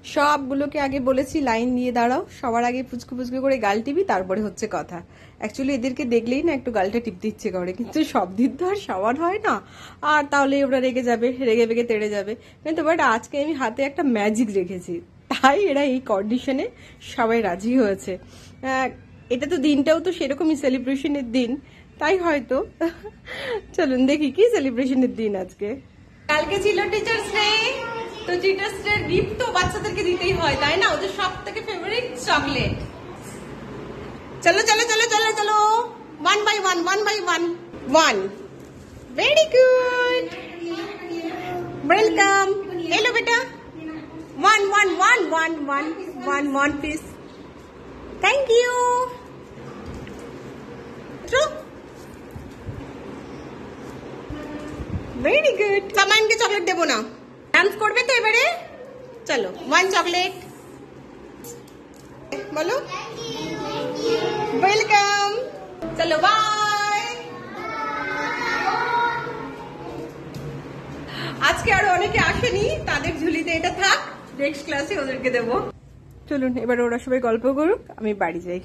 সবগুলোকে আগে বলেছি লাইন দিয়ে দাঁড়াও, সবার আগে পুচকু পুচকু করে গাল টিপি, তারপরে হচ্ছে কথা। অ্যাকচুয়ালি এদেরকে দেখলেই না একটু গালটা টিপতে ইচ্ছে করে, কিন্তু সব দিন তো আর সমান হয় না, আর তাহলে ওরা রেগে যাবে, রেগে বেগে তেড়ে যাবে। কিন্তু বাট আজকে আমি হাতে একটা ম্যাজিক রেখেছি, তাই এরা এই কন্ডিশনে সবাই রাজি হয়েছে। এটা তো দিনটাও তো সেরকমই সেলিব্রেশনের দিন, তাই হয়তো। চলুন দেখি কি সেলিব্রেশনের দিন আজকে। কালকে ছিল টিচার্স ডে, তো টিচার্স ডে গিফট তো বাচ্চাদেরকে দিতেই হয়, তাই না? ওদের সব থেকে ফেভারিট চকলেট। চলো চলো চলো চলো চলো, one by one. Very good, welcome. এলো বেটা, one piece. Thank you. Very good. সামানকে চকলেট দেবো না, ডান্স করবে তো এবারে। চলো, ওয়ান চকলেট বলো। ওয়েলকাম, চলো বাই। আজকে আরো অনেকে আসেনি, তাদের ঝুলিতে এটা থাক, নেক্সট ক্লাসে ওদেরকে দেবো। চলুন এবার ওরা সবাই গল্প করুক, আমি বাড়ি যাই।